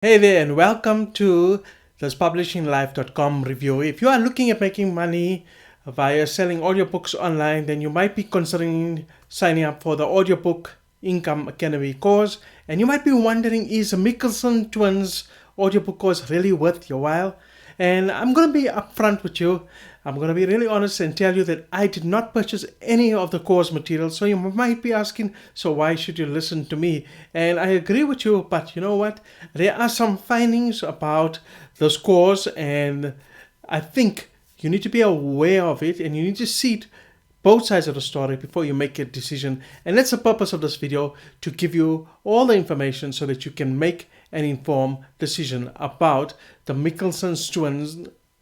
Hey there, and welcome to this publishinglife.com review. If you are looking at making money via selling audiobooks online, then you might be considering signing up for the Audiobook Income Academy course. And you might be wondering, is a Mikkelsen Twins audiobook course really worth your while? And I'm going to be upfront with you. I'm going to be really honest and tell you that I did not purchase any of the course material. So you might be asking, so why should you listen to me? And I agree with you, but you know what? There are some findings about this course, and I think you need to be aware of it and you need to see it both sides of the story before you make a decision. And that's the purpose of this video, to give you all the information so that you can make an informed decision about the Mikkelsen Twins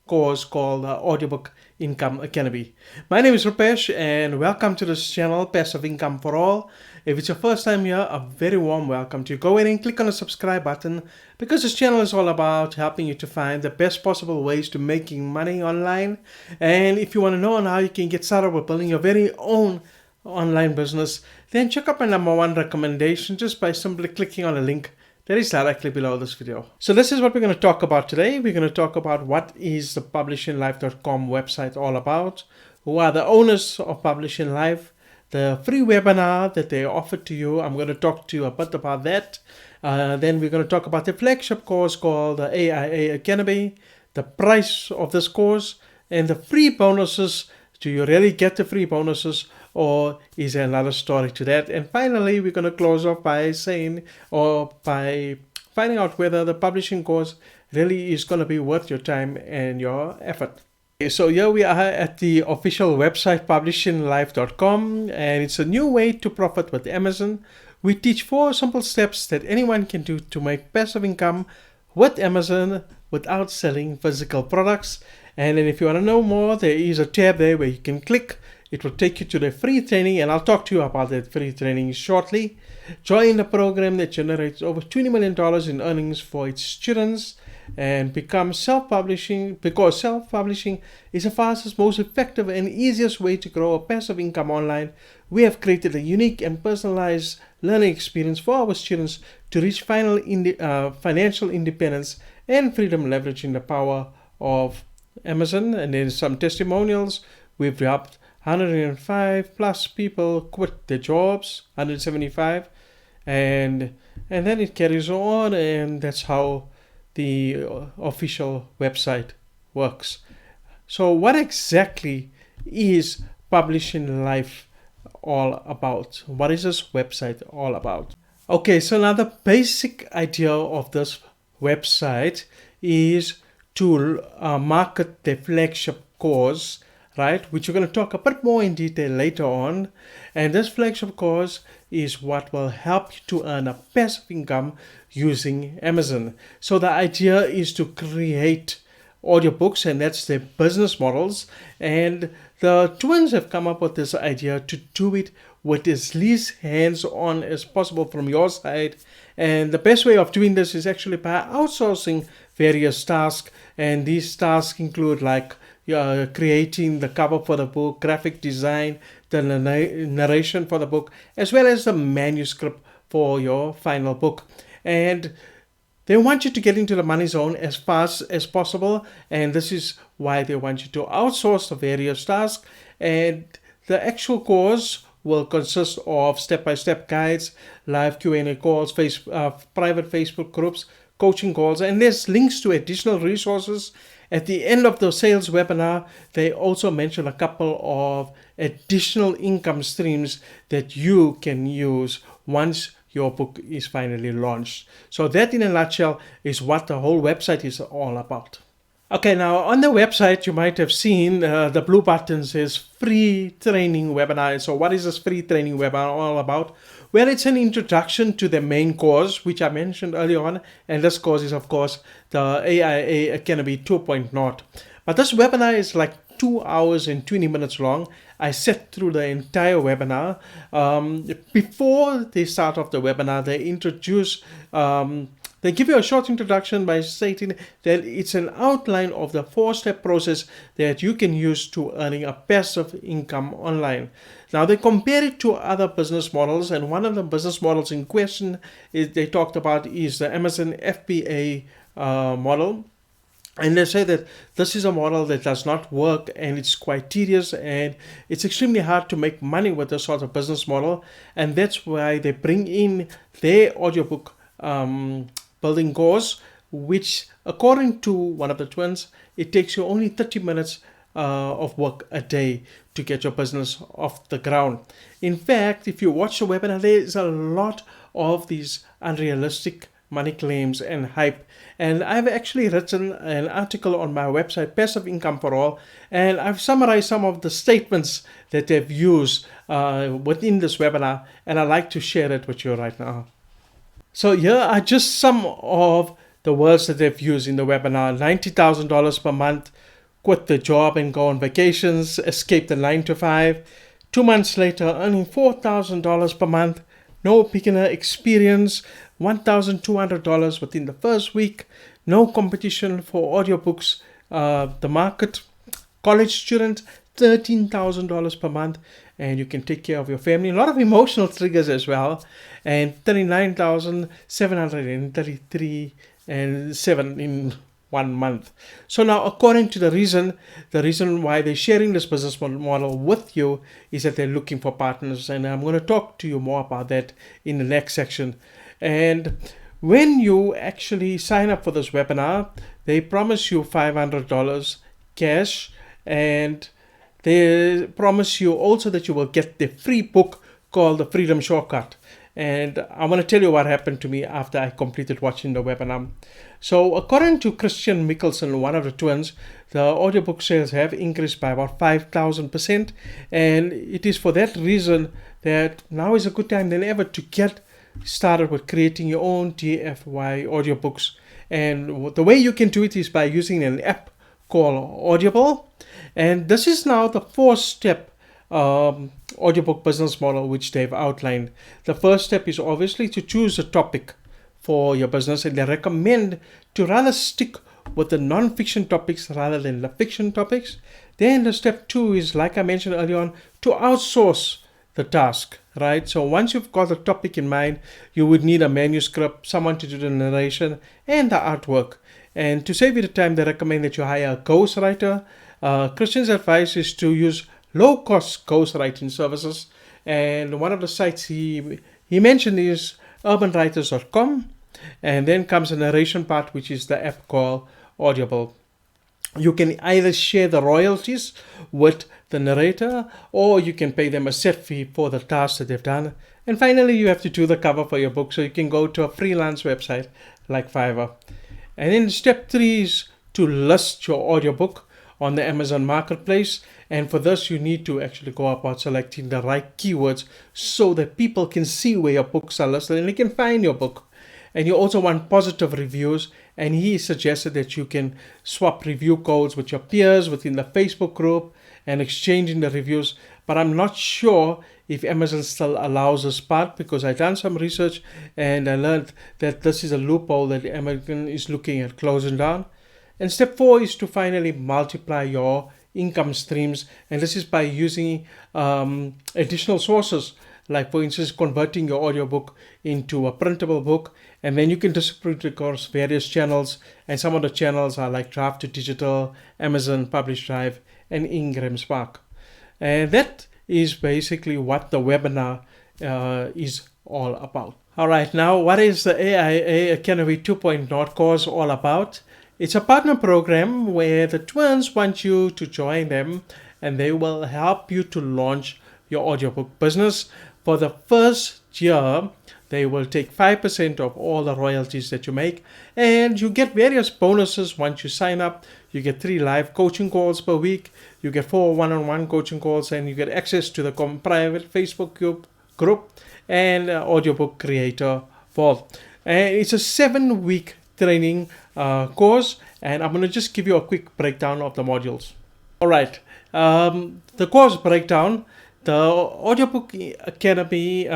course called Audiobook Income Academy. My name is Rupesh and welcome to this channel, Passive Income for All. If it's your first time here, a very warm welcome to you. Go ahead and click on the subscribe button, because this channel is all about helping you to find the best possible ways to making money online. And if you want to know how you can get started with building your very own online business, then check out my #1 recommendation just by simply clicking on the link that is directly below this video. So this is what we're going to talk about today. We're going to talk about what is the publishinglife.com website all about, who are the owners of Publishing Life, the free webinar that they offered to you. I'm going to talk to you a bit about that. Then we're going to talk about the flagship course called the AIA Academy, the price of this course, and the free bonuses. Do you really get the free bonuses, or is there another story to that? And finally, we're going to close off by saying, or by finding out whether the publishing course really is going to be worth your time and your effort. So here we are at the official website, publishinglife.com, and it's a new way to profit with Amazon. We teach 4 simple steps that anyone can do to make passive income with Amazon without selling physical products. And then if you want to know more, there is a tab there where you can click. It will take you to the free training, and I'll talk to you about that free training shortly. Join the program that generates over $20 million in earnings for its students, and become self-publishing, because self-publishing is the fastest, most effective and easiest way to grow a passive income online. We have created a unique and personalized learning experience for our students to reach financial independence and freedom, leveraging the power of Amazon. And there's some testimonials. We've helped 105 plus people quit their jobs, 175, and then it carries on, and that's how the official website works. So what exactly is Publishing Life all about? What is this website all about? Okay, so now the basic idea of this website is to market the flagship course, right, which we're going to talk a bit more in detail later on. And this flagship course is what will help you to earn a passive income using Amazon. So the idea is to create audiobooks, and that's their business models. And the twins have come up with this idea to do it with as least hands-on as possible from your side. And the best way of doing this is actually by outsourcing various tasks. And these tasks include like creating the cover for the book, graphic design, the narration for the book, as well as the manuscript for your final book. And they want you to get into the money zone as fast as possible, and this is why they want you to outsource the various tasks. And the actual course will consist of step-by-step guides, live Q&A calls, private Facebook groups, coaching calls, and there's links to additional resources. At the end of the sales webinar, they also mention a couple of additional income streams that you can use once your book is finally launched. So that in a nutshell is what the whole website is all about. Okay, now on the website you might have seen the blue button says free training webinar. So what is this free training webinar all about? Well, it's an introduction to the main course, which I mentioned earlier on, and this course is of course the AIA Academy 2.0. But this webinar is like 2 hours and 20 minutes long. I sat through the entire webinar. Before they start off the webinar, they introduce They give you a short introduction by stating that it's an outline of the 4-step process that you can use to earning a passive income online. Now they compare it to other business models, and one of the business models in question they talked about is the Amazon FBA model. And they say that this is a model that does not work, and it's quite tedious, and it's extremely hard to make money with this sort of business model. And that's why they bring in their audiobook building course, which according to one of the twins, it takes you only 30 minutes of work a day to get your business off the ground. In fact, if you watch the webinar, there's a lot of these unrealistic money claims and hype. And I've actually written an article on my website, Passive Income for All, and I've summarized some of the statements that they've used within this webinar, and I'd like to share it with you right now. So here are just some of the words that they've used in the webinar. $90,000 per month, quit the job and go on vacations, escape the 9 to 5. 2 months later, earning $4,000 per month, no beginner experience, $1,200 within the first week, no competition for audiobooks, the market, college student, $13,000 per month, and you can take care of your family. A lot of emotional triggers as well, and $39,733 and 7 in 1 month. So now, according to the reason why they're sharing this business model with you is that they're looking for partners, and I'm going to talk to you more about that in the next section. And when you actually sign up for this webinar, they promise you $500 cash, and they promise you also that you will get the free book called The Freedom Shortcut. And I want to tell you what happened to me after I completed watching the webinar. So according to Christian Mikkelsen, one of the twins, the audiobook sales have increased by about 5,000%. And it is for that reason that now is a good time than ever to get started with creating your own DIY audiobooks. And the way you can do it is by using an app called Audible. And this is now the 4-step audiobook business model which they've outlined. The first step is obviously to choose a topic for your business, and they recommend to rather stick with the non-fiction topics rather than the fiction topics. Then the step 2 is, like I mentioned earlier on, to outsource the task, right? So once you've got the topic in mind, you would need a manuscript, someone to do the narration and the artwork. And to save you the time, they recommend that you hire a ghostwriter. Christian's advice is to use low-cost ghostwriting services, and one of the sites he mentioned is urbanwriters.com, and then comes the narration part, which is the app called Audible. You can either share the royalties with the narrator, or you can pay them a set fee for the task that they've done. And finally, you have to do the cover for your book, so you can go to a freelance website like Fiverr. And then step 3 is to list your audiobook on the Amazon Marketplace, and for this you need to actually go about selecting the right keywords so that people can see where your books are listed and they can find your book. And you also want positive reviews, and he suggested that you can swap review codes with your peers within the Facebook group and exchanging the reviews. But I'm not sure if Amazon still allows this part, because I've done some research and I learned that this is a loophole that Amazon is looking at closing down. And step 4 is to finally multiply your income streams, and this is by using additional sources, like for instance converting your audiobook into a printable book, and then you can distribute it across various channels, and some of the channels are like Draft to Digital, Amazon Publish Drive, and Ingram Spark. And that is basically what the webinar is all about. Alright, now what is the AIA Academy 2.0 course all about? It's a partner program where the twins want you to join them, and they will help you to launch your audiobook business. For the first year, they will take 5% of all the royalties that you make, and you get various bonuses once you sign up. You get 3 live coaching calls per week, you get 4 one-on-one coaching calls, and you get access to the private Facebook group and audiobook creator vault. And it's a 7-week training course, and I'm going to just give you a quick breakdown of the modules. Alright, the course breakdown. The Audiobook Academy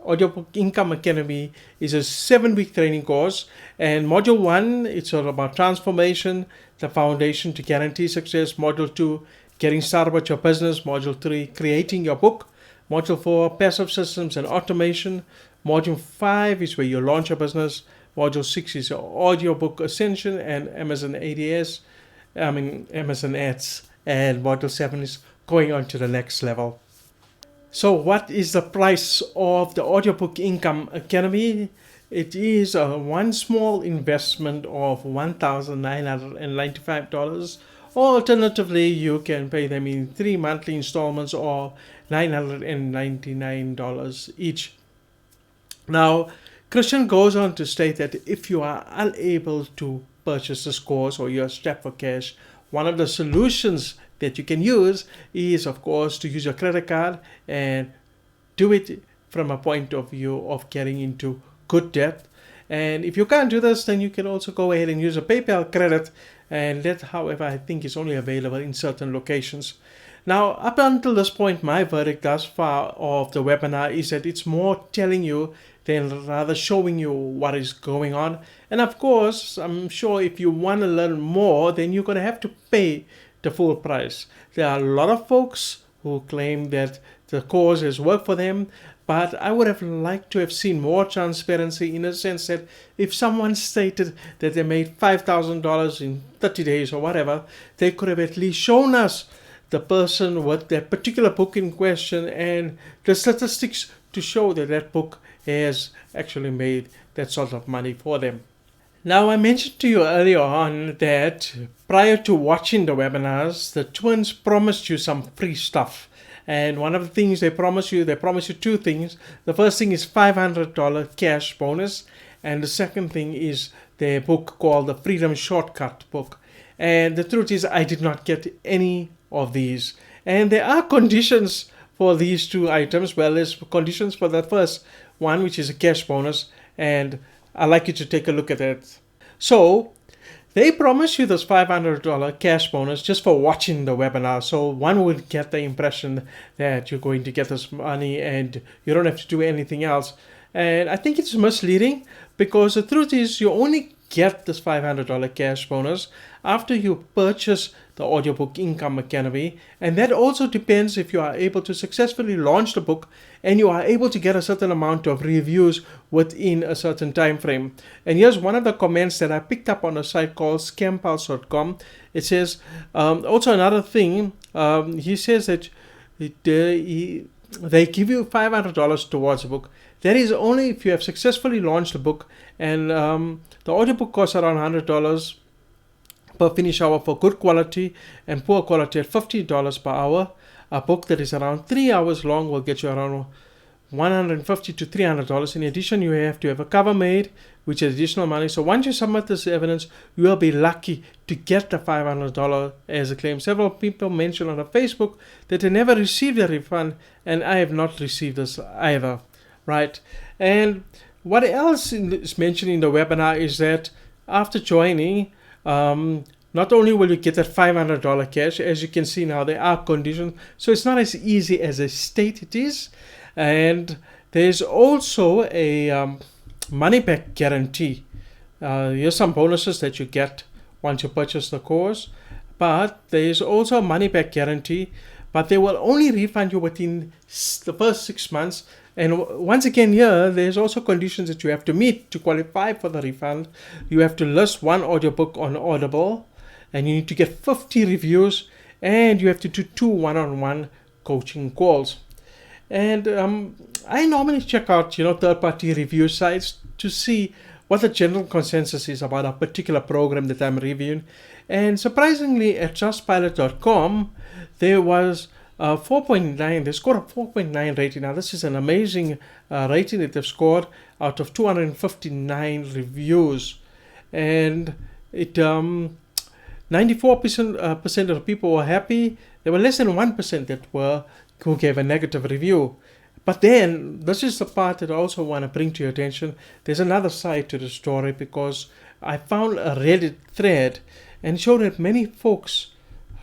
Audiobook Income Academy is a 7-week training course, and Module 1, it's all about transformation, the foundation to guarantee success. Module 2, getting started with your business. Module 3, creating your book. Module 4, passive systems and automation. Module 5 is where you launch your business. Module 6 is your audiobook ascension and Amazon Ads. And Module 7 is going on to the next level. So what is the price of the Audiobook Income Academy? It is one small investment of $1,995. Alternatively, you can pay them in 3 monthly installments or $999 each. Now, Christian goes on to state that if you are unable to purchase this course or you're strapped for cash, one of the solutions that you can use is, of course, to use your credit card and do it from a point of view of getting into good debt. And if you can't do this, then you can also go ahead and use a PayPal credit, and that, however, I think is only available in certain locations. Now, up until this point, my verdict thus far of the webinar is that it's more telling you than rather showing you what is going on. And of course, I'm sure if you want to learn more, then you're going to have to pay the full price. There are a lot of folks who claim that the course has worked for them, but I would have liked to have seen more transparency, in a sense that if someone stated that they made $5,000 in 30 days or whatever, they could have at least shown us the person with that particular book in question and the statistics to show that that book has actually made that sort of money for them. Now, I mentioned to you earlier on that prior to watching the webinars, the twins promised you some free stuff. And one of the things they promise you 2 things. The first thing is $500 cash bonus. And the second thing is their book called the Freedom Shortcut book. And the truth is, I did not get any of these. And there are conditions for these 2 items. Well, there's conditions for the first one, which is a cash bonus. And I'd like you to take a look at that. So, they promise you this $500 cash bonus just for watching the webinar. So one would get the impression that you're going to get this money and you don't have to do anything else. And I think it's misleading, because the truth is you only get this $500 cash bonus after you purchase the Audiobook Income Academy. And that also depends if you are able to successfully launch the book and you are able to get a certain amount of reviews within a certain time frame. And here's one of the comments that I picked up on a site called scampulse.com. It says, also another thing, he says that they give you $500 towards the book. That is only if you have successfully launched the book, and the audiobook costs around $100 per finish hour for good quality, and poor quality at $50 per hour. A book that is around 3 hours long will get you around $150 to $300. In addition, you have to have a cover made, which is additional money. So once you submit this evidence, you will be lucky to get the $500 as a claim. Several people mentioned on Facebook that they never received a refund, and I have not received this either. Right? And what else is mentioned in the webinar is that after joining, not only will you get that $500 cash, as you can see now, there are conditions. So it's not as easy as they state it is. And there's also a money back guarantee. Here's some bonuses that you get once you purchase the course. But there's also a money back guarantee, but they will only refund you within the first 6 months. And once again here, there's also conditions that you have to meet to qualify for the refund. You have to list 1 audiobook on Audible, and you need to get 50 reviews, and you have to do 2 one-on-one coaching calls. And I normally check out, third-party review sites to see what the general consensus is about a particular program that I'm reviewing. And surprisingly, at JumpStarter.com, there was 4.9. They scored a 4.9 rating. Now, this is an amazing rating that they've scored out of 259 reviews. And it 94% of the people were happy. There were less than 1% who gave a negative review. But then, this is the part that I also want to bring to your attention. There's another side to the story, because I found a Reddit thread and showed that many folks,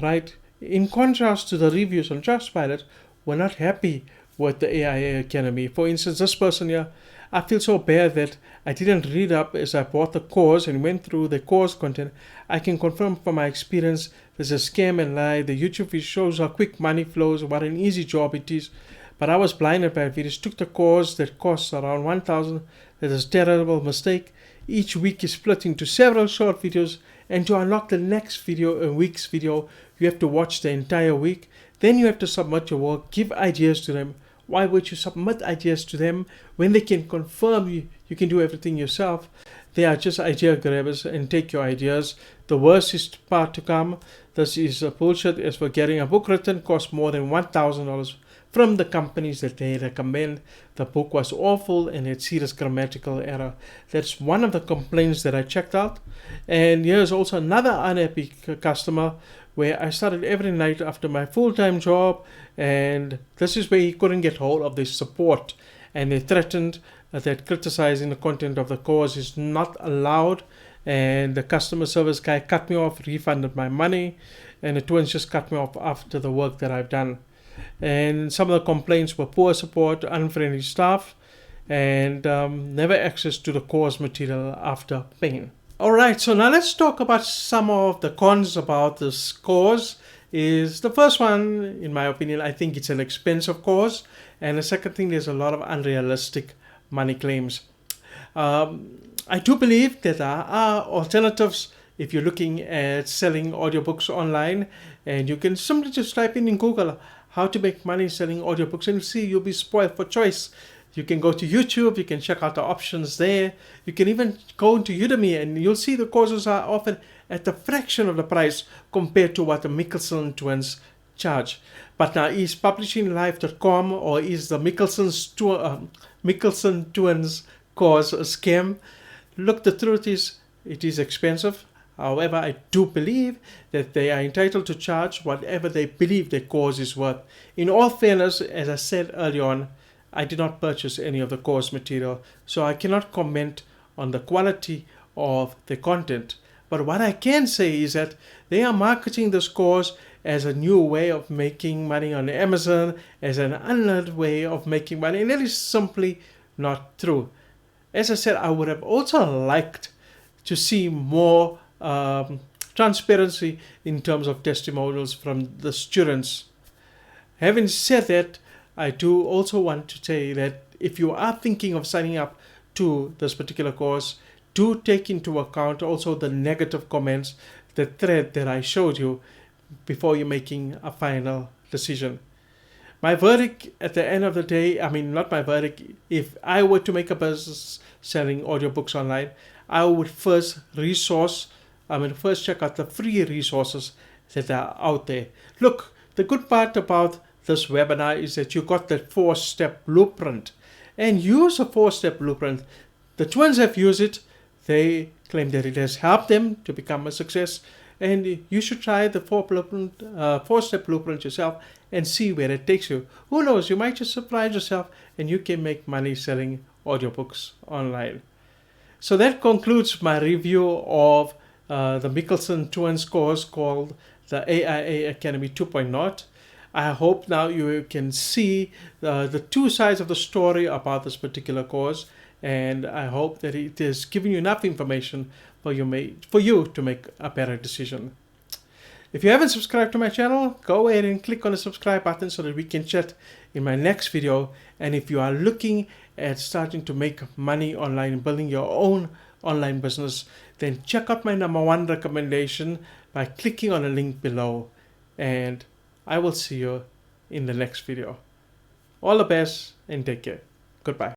right, in contrast to the reviews on JumpStarter, were not happy with the AIA Academy. For instance, this person here, I feel so bad that I didn't read up as I bought the course and went through the course content. I can confirm from my experience there's a scam and lie. The YouTube video shows how quick money flows, what an easy job it is. But I was blinded by videos, took the course that costs around 1,000. That is a terrible mistake. Each week is split into several short videos, and to unlock the next video, a week's video, you have to watch the entire week. Then you have to submit your work, give ideas to them. Why would you submit ideas to them when they can confirm you can do everything yourself? They are just idea grabbers and take your ideas. The worst is part to come. This is bullshit. As for getting a book written, costs more than $1,000 from the companies that they recommend. The book was awful and had serious grammatical error. That's one of the complaints that I checked out. And here's also another unhappy customer where I started every night after my full-time job, and this is where he couldn't get hold of the support, and they threatened that criticizing the content of the course is not allowed, and the customer service guy cut me off, refunded my money, and the twins just cut me off after the work that I've done. And some of the complaints were poor support, unfriendly staff, and never access to the course material after paying. Alright, so now let's talk about some of the cons about this course. Is the first one, in my opinion, I think it's an expensive course. And the second thing, there's a lot of unrealistic money claims. I do believe that there are alternatives if you're looking at selling audiobooks online. And you can simply just type in Google how to make money selling audiobooks, and see you'll be spoiled for choice. You can go to YouTube, you can check out the options there. You can even go into Udemy and you'll see the courses are often at a fraction of the price compared to what the Mikkelsen Twins charge. But now, is publishinglife.com or is the Mikkelsen Twins Course a scam? Look, the truth is, it is expensive. However, I do believe that they are entitled to charge whatever they believe their course is worth. In all fairness, as I said earlier on, I did not purchase any of the course material, so I cannot comment on the quality of the content. But what I can say is that they are marketing this course as a new way of making money on Amazon, as an unlearned way of making money, and that is simply not true. As I said, I would have also liked to see more transparency in terms of testimonials from the students. Having said that, I do also want to say that if you are thinking of signing up to this particular course, do take into account also the negative comments, the thread that I showed you before you're making a final decision. My verdict at the end of the day, not my verdict, if I were to make a business selling audiobooks online, I would first check out the free resources that are out there. Look, the good part about this webinar is that you got the 4-step blueprint, and use a 4-step blueprint. The twins have used it. They claim that it has helped them to become a success, and you should try the 4-step blueprint yourself and see where it takes you. Who knows, you might just surprise yourself and you can make money selling audiobooks online. So that concludes my review of the Mikkelsen Twins course called the AIA Academy 2.0. I hope now you can see the two sides of the story about this particular course, and I hope that it is giving you enough information for you to make a better decision. If you haven't subscribed to my channel, go ahead and click on the subscribe button so that we can chat in my next video. And if you are looking at starting to make money online, building your own online business, then check out my #1 recommendation by clicking on the link below. And I will see you in the next video. All the best and take care. Goodbye.